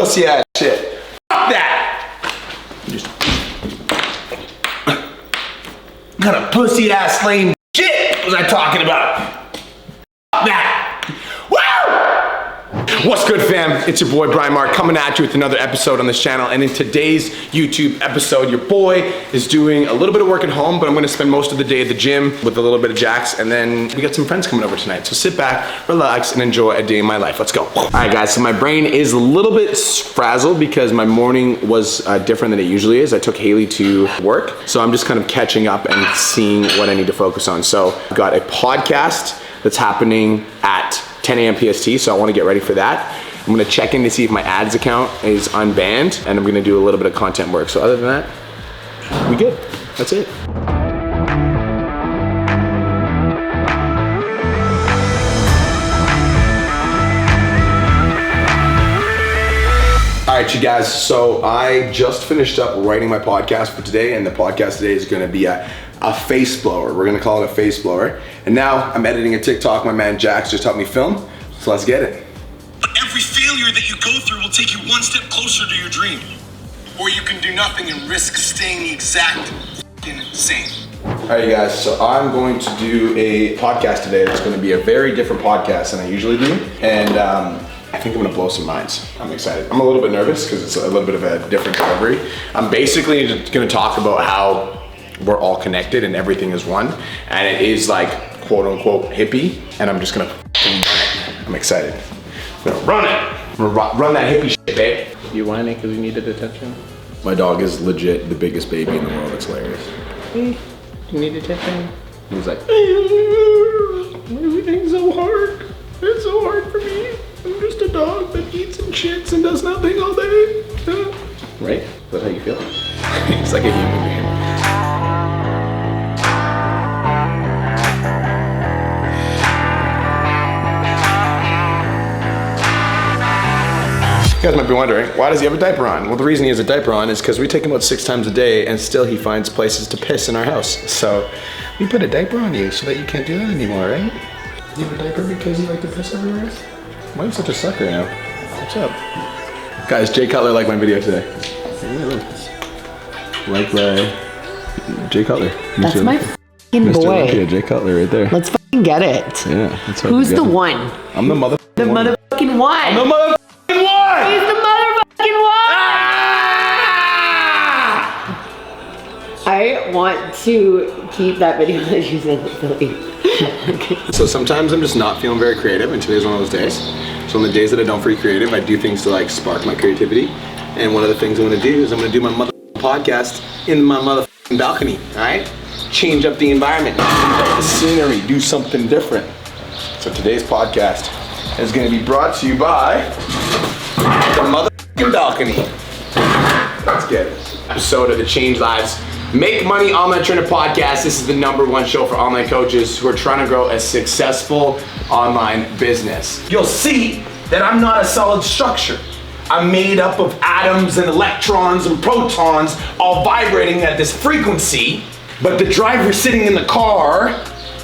pussy ass shit. Fuck that. What kind of pussy ass lame shit was I talking about? Fuck that. What's good, fam? It's your boy Bmark coming at you with another episode on this channel. And in today's YouTube episode, your boy is doing a little bit of work at home, but I'm gonna spend most of the day at the gym with a little bit of Jax, and then we got some friends coming over tonight. So sit back, relax, and enjoy a day in my life. Let's go. All right, guys, so my brain is a little bit frazzled because my morning was different than it usually is. I took Haley to work, so I'm just kind of catching up and seeing what I need to focus on. So I've got a podcast that's happening at 10 a.m. PST, so I want to get ready for that. I'm gonna check in to see if my ads account is unbanned, and I'm gonna do a little bit of content work. So other than that, we good. That's it. All right, you guys, so I just finished up writing my podcast for today, and the podcast today is gonna be a face blower. We're gonna call it a face blower. And now I'm editing a TikTok. My man Jax just helped me film, so let's get it. But every failure that you go through will take you one step closer to your dream. Or you can do nothing and risk staying the exact f***ing same. All right, you guys, so I'm going to do a podcast today that's gonna be a very different podcast than I usually do. And I think I'm gonna blow some minds. I'm excited. I'm a little bit nervous because it's a little bit of a different delivery. I'm basically just gonna talk about how we're all connected and everything is one. And it is like, quote unquote, hippie. And I'm just gonna run it. I'm excited. I'm gonna run it. I'm gonna run that hippie shit, babe. You whining because you needed attention? My dog is legit the biggest baby in the world. It's hilarious. You need attention? He's like, everything's so hard. It's so hard for me. I'm just a dog that eats and shits and does nothing all day. right? Is that how you feel? It's like a human being. You guys might be wondering, why does he have a diaper on? Well, the reason he has a diaper on is because we take him out 6 times a day and still he finds places to piss in our house. So we put a diaper on you so that you can't do that anymore, right? You have a diaper because you like to piss everywhere? Why are you such a sucker now? What's up? Guys, Jay Cutler liked my video today. Like by Jay Cutler. That's my f***ing boy. Olympia, Jay Cutler right there. Let's f***ing get it. Yeah, that's how Who's the one? I'm the motherfucking one. The motherfucking one. I'm the motherfucking one! He's the motherfucking one! Ah! I want to keep that video that you sent to Philly. So sometimes I'm just not feeling very creative, and today's one of those days. So on the days that I don't feel creative, I do things to like spark my creativity. And one of the things I'm gonna do is I'm gonna do my motherfucking podcast in my motherfucking balcony, all right? Change up the environment, change up the scenery, do something different. So today's podcast is gonna be brought to you by the motherfucking balcony. Let's get it. Episode of the Change Lives, Make Money Online Trainer Podcast. This is the #1 show for online coaches who are trying to grow a successful online business. You'll see that I'm not a solid structure. I'm made up of atoms and electrons and protons all vibrating at this frequency, but the driver sitting in the car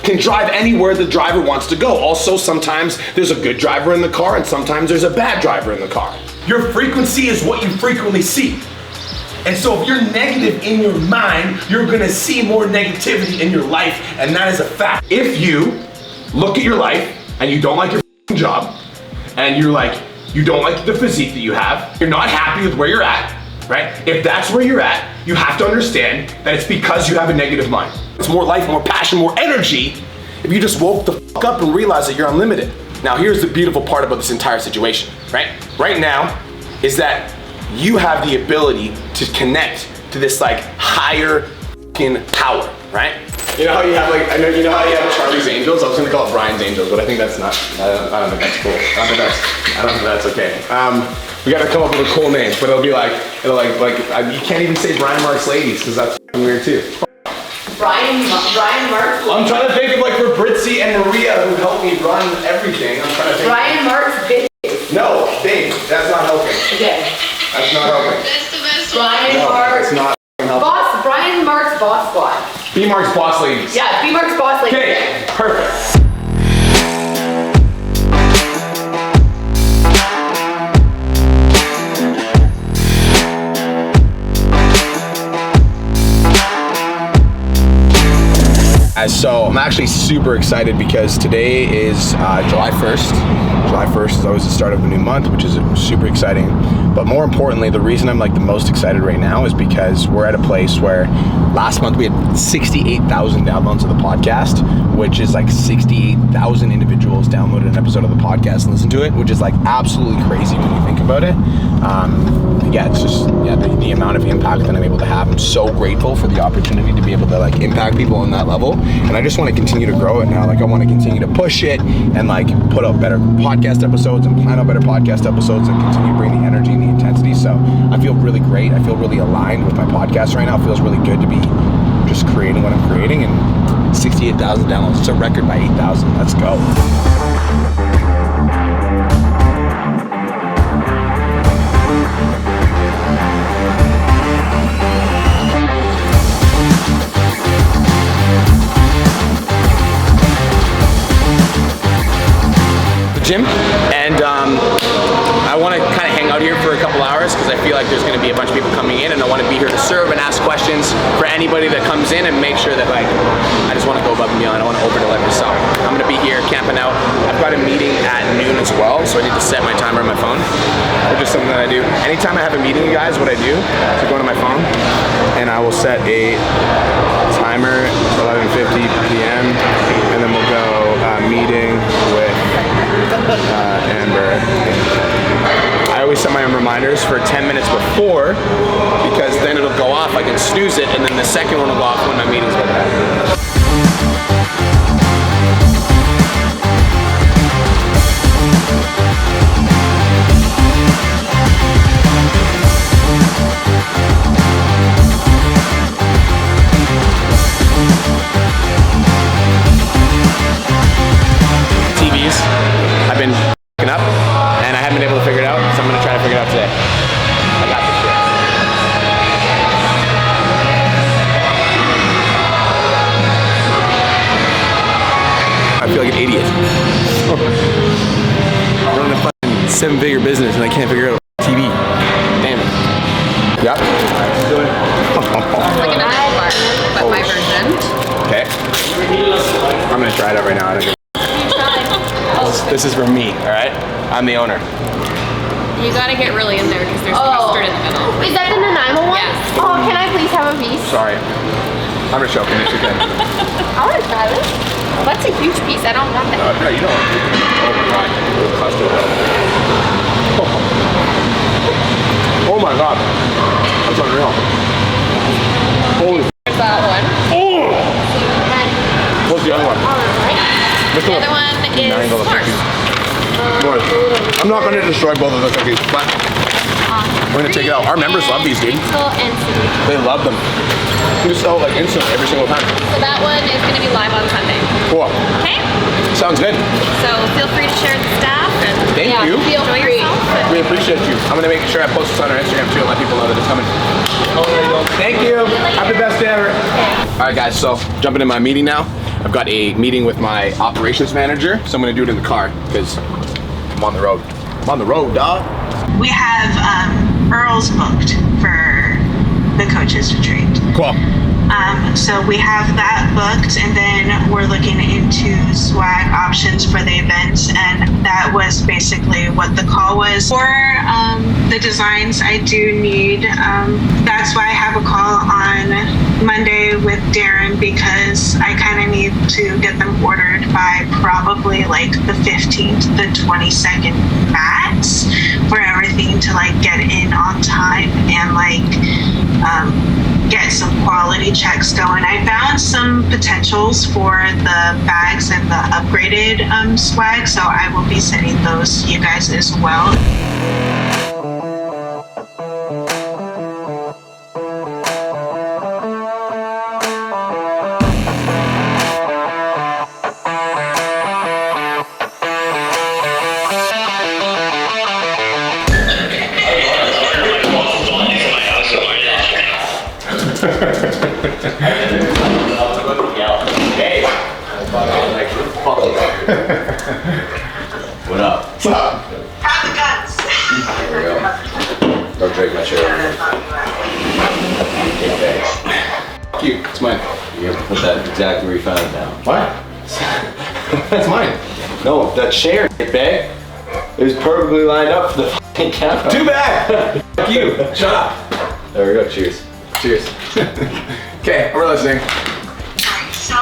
can drive anywhere the driver wants to go. Also, sometimes there's a good driver in the car and sometimes there's a bad driver in the car. Your frequency is what you frequently see. And so if you're negative in your mind, you're gonna see more negativity in your life, and that is a fact. If you look at your life and you don't like your job, and you're like, you don't like the physique that you have, you're not happy with where you're at, right? If that's where you're at, you have to understand that it's because you have a negative mind. It's more life, more passion, more energy if you just woke the fuck up and realized that you're unlimited. Now here's the beautiful part about this entire situation, right? Right now is that you have the ability to connect to this like higher fucking power, right? You know how you have like, you know how you have Charlie's Angels? I was gonna call it Brian's Angels, but I think that's not, I don't think that's cool. I don't think that's okay. We gotta come up with a cool name, but it'll be like, you can't even say Brian Mark's Ladies, because that's weird too. Brian Mark's. I'm trying to think of like for Britzy and Maria who helped me run everything. I'm trying to think. Brian Mark's bitches. No, babe, that's not helping. Okay. That's not helping. That's the best Brian No, Mark's. that's not helping. Boss. Brian Mark's Boss Squad. Bmark's Boss Ladies. Yeah, Bmark's Boss Ladies. Okay, perfect. So I'm actually super excited because today is July 1st. July 1st is always the start of a new month, which is super exciting. But more importantly, the reason I'm like the most excited right now is because we're at a place where last month we had 68,000 downloads of the podcast, which is like 68,000 individuals downloaded an episode of the podcast and listened to it, which is like absolutely crazy when you think about it. It's just the amount of impact that I'm able to have. I'm so grateful for the opportunity to be able to like impact people on that level, and I just want to continue to grow it now. Like I want to continue to push it and like put out better podcast episodes and plan out better podcast episodes and continue to bring the energy and the intensity. So I feel really great. I feel really aligned with my podcast right now. It feels really good to be just creating what I'm creating, and 68,000 downloads. It's a record by 8,000. Let's go. Gym, and I want to kind of hang out here for a couple hours because I feel like there's going to be a bunch of people coming in, and I want to be here to serve and ask questions for anybody that comes in and make sure that like I just want to go above and beyond. I want to over deliver. So I'm going to be here camping out. I've got a meeting at noon as well, so I need to set my timer on my phone, which is something that I do. Anytime I have a meeting, you guys, what I do is I go to my phone and I will set a timer 11:50 p.m. and then we'll go meeting with Amber. I always set my own reminders for 10 minutes before because then it'll go off, I can snooze it, and then the second one will go off when my meeting's about to happen. I've been up and I haven't been able to figure it out, so I'm going to try to figure it out today. I got this shit. I feel like an idiot. I'm running a fucking 7-figure business and I can't figure out TV. Damn it. Yep. Like an bar, but my version. Okay. I'm going to try it out right now. This is for me, all right? I'm the owner. You gotta get really in there because there's custard in the middle. Is that the Nanaimo one? Yes. Oh, can I please have a piece? Sorry. I'm just joking. It's okay. I want to try this. That's a huge piece. I don't want that. No, you don't. Oh my god. Custard. Oh my god. That's unreal. Holy. There's that one. Oh! What's the other one? The other one is s'mores. I'm not going to destroy both of the cookies, but we're going to take it out. Our members love these, dude. They love them. You just sell like instantly every single time. So that one is going to be live on Sunday. Cool. Okay? Sounds good. So feel free to share with the staff. And Thank you. Feel free. We appreciate you. I'm going to make sure I post this on our Instagram too and let people know that it's coming. Thank you. Have the best day ever. All right, guys. So jumping in my meeting now. I've got a meeting with my operations manager, so I'm going to do it in the car because I'm on the road. I'm on the road, dog. We have Earl's booked for the coaches retreat. Cool. So we have that booked, and then we're looking into swag options for the events, and that was basically what the call was. For the designs, I do need, that's why I have a call on Monday with Darren, because I kind of need to get them ordered by probably like the 15th, the 22nd max, for everything to like get in on time and like get some quality checks going. I found some potentials for the bags and the upgraded swag, so I will be sending those to you guys as well. What up? What's up? How's the guns? There we go. Don't drink my shit. Okay. Fuck you. It's mine. You have to put that exactly where you found it now. What? That's mine. No, that chair, babe. It was perfectly lined up for the fucking camera. Too bad. Fuck you. Shut up. There we go. Cheers. Cheers. Okay, we're listening. So,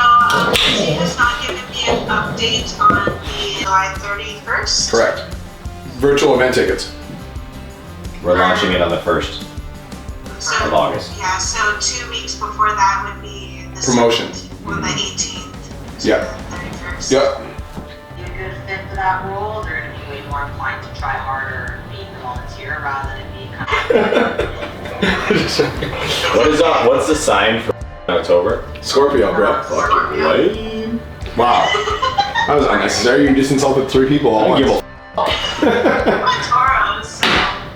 he has not given me an update on the July 31st. Correct. Virtual event tickets. We're launching it on the 1st of August. Yeah, so 2 weeks before that would be the Promotion. On the 18th. Yeah. To the 31st. Yep. Be a good fit for that role. They're going to be way more inclined to try harder and being the volunteer rather than being kind of. What's the sign for October? Scorpio, bro. Lame. Wow. That was unnecessary. You just insulted 3 people all I once. don't give I'm a Taurus, so,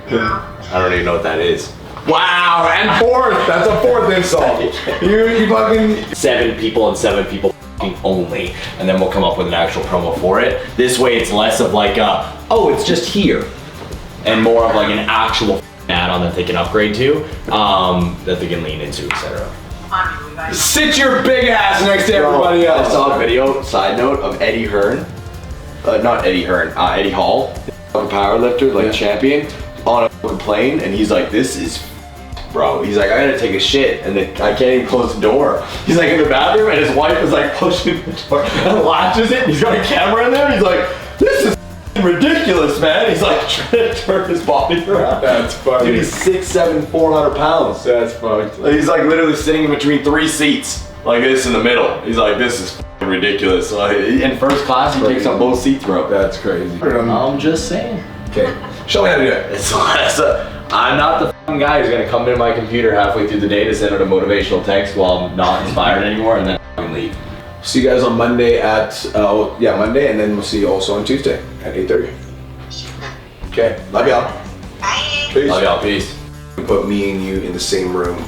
you know. I don't even know what that is. Wow, and 4th. That's a 4th insult. You fucking. 7 people and 7 people only, and then we'll come up with an actual promo for it. This way it's less of like oh, it's just here, and more of like an actual add-on that they can upgrade to, that they can lean into, etc. Sit your big ass next to everybody else. I saw a video, side note, of Eddie Hearn, not Eddie Hearn, Eddie Hall, a power lifter, like champion, on a fucking plane, and he's like, this is bro. He's like, I gotta take a shit, and then I can't even close the door. He's like in the bathroom, and his wife is like pushing the door and latches it. And he's got a camera in there. He's like, this is ridiculous, man. He's like trying to turn his body around. That's funny. Dude, he's 6'7", 400 pounds. That's fucked. He's like literally sitting in between 3 seats, like this in the middle. He's like, this is ridiculous. Like, in first class, he takes up both seats, bro. That's crazy. I'm just saying. Okay, show me how to do it. I'm not the fucking guy who's gonna come into my computer halfway through the day to send out a motivational text while I'm not inspired anymore and then fucking leave. See you guys on Monday at Monday, and then we'll see you also on Tuesday at 8:30. Okay, love y'all. Bye. Peace. Love y'all, peace. Put me and you in the same room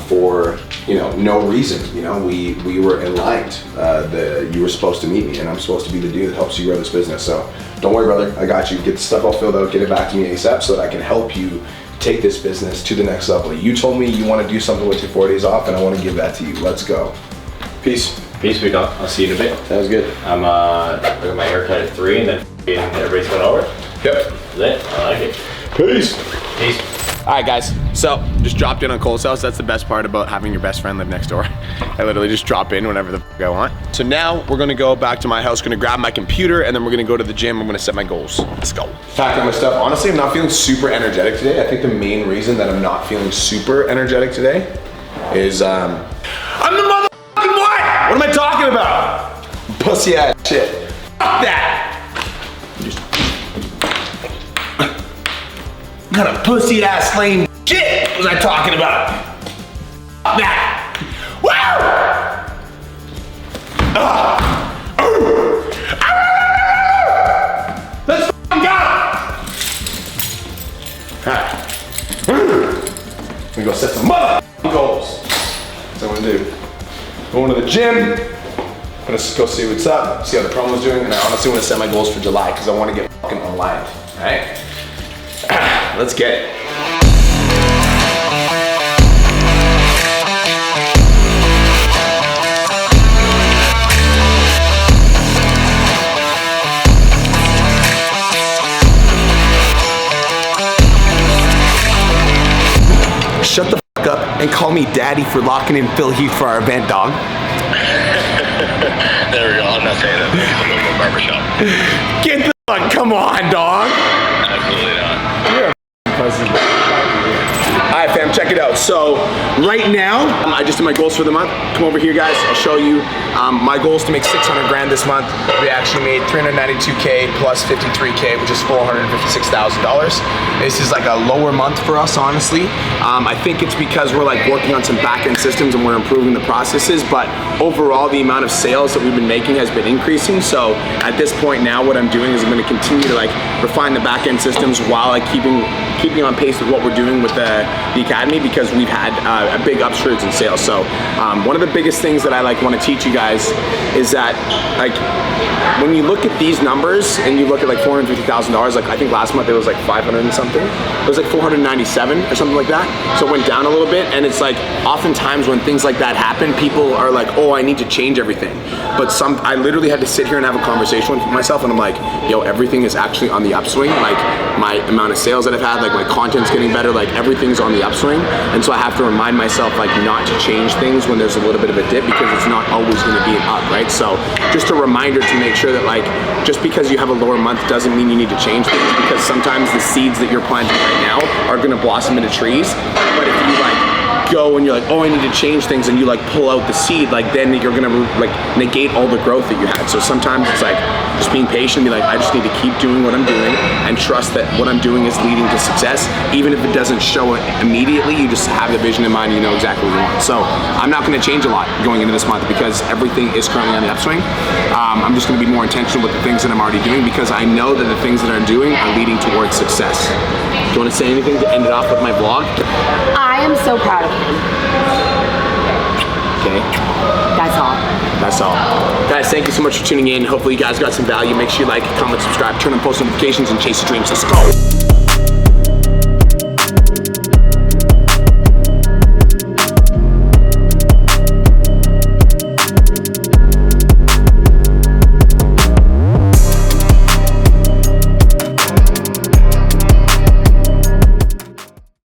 for no reason. We were aligned. You were supposed to meet me, and I'm supposed to be the dude that helps you grow this business. So don't worry, brother. I got you. Get the stuff all filled out. Get it back to me ASAP so that I can help you take this business to the next level. You told me you want to do something with your 4 days off, and I want to give that to you. Let's go. Peace. Peace, big dog. I'll see you in a bit. Sounds good. I'm looking my haircut at 3 and then everybody's going over. Yep. That's it. I like it. Peace. Peace. All right, guys. So just dropped in on Cole's house. That's the best part about having your best friend live next door. I literally just drop in whenever the I want. So now we're gonna go back to my house, gonna grab my computer, and then we're gonna go to the gym. I'm gonna set my goals. Let's go. Packing my stuff. Honestly, I'm not feeling super energetic today. I think the main reason that I'm not feeling super energetic today is I'm the motherfucking what? What am I talking about? Pussy ass shit. Fuck that. What kind of pussy ass lame shit was I talking about? That. Wow! Let's f***ing go! Alright. I'm gonna go set some motherfucking goals. That's what I'm gonna do. Going to the gym. I'm gonna go see what's up, see how the promo's doing, and I honestly wanna set my goals for July because I wanna get fucking aligned. Alright? Let's get it. Shut the fuck up and call me daddy for locking in Phil Heath for our event, dog. There we go. I'm not saying that. I'm going to a barbershop. Get the fuck, come on, dog. Absolutely not. Alright fam, check it out. So right now, I just did my goals for the month. Come over here guys, I'll show you. My goal is to make 600 grand this month. We actually made 392K plus 53K, which is $456,000. This is like a lower month for us, honestly. I think it's because we're like working on some back-end systems and we're improving the processes, but overall the amount of sales that we've been making has been increasing. So at this point now, what I'm doing is I'm gonna continue to like refine the back-end systems while like keeping on pace with what we're doing with the academy, because we've had a big upsurge in sales. So one of the biggest things that I like want to teach you guys is that like when you look at these numbers and you look at like $450,000, like I think last month it was like 500 and something. It was like 497 or something like that. So it went down a little bit, and it's like oftentimes when things like that happen, people are like, oh, I need to change everything. But I literally had to sit here and have a conversation with myself, and I'm like, yo, everything is actually on the upswing. Like my amount of sales that I've had, like my content's getting better, like everything's on the upswing. And so I have to remind myself like not to change things when there's a little bit of a dip, because it's not always going to be an up, right? So just a reminder to make sure that like just because you have a lower month doesn't mean you need to change things, because sometimes the seeds that you're planting right now are going to blossom into trees. But if you like go and you're like, oh, I need to change things, and you like pull out the seed, like then you're gonna like negate all the growth that you had. So sometimes it's like just being patient and be like, I just need to keep doing what I'm doing and trust that what I'm doing is leading to success. Even if it doesn't show it immediately, you just have the vision in mind and you know exactly what you want. So I'm not gonna change a lot going into this month because everything is currently on the upswing. I'm just gonna be more intentional with the things that I'm already doing, because I know that the things that I'm doing are leading towards success. Do you want to say anything to end it off with my vlog? I am so proud of him. Okay. That's all. That's all. Guys, thank you so much for tuning in. Hopefully you guys got some value. Make sure you like, comment, subscribe, turn on post notifications, and chase your dreams. Let's go.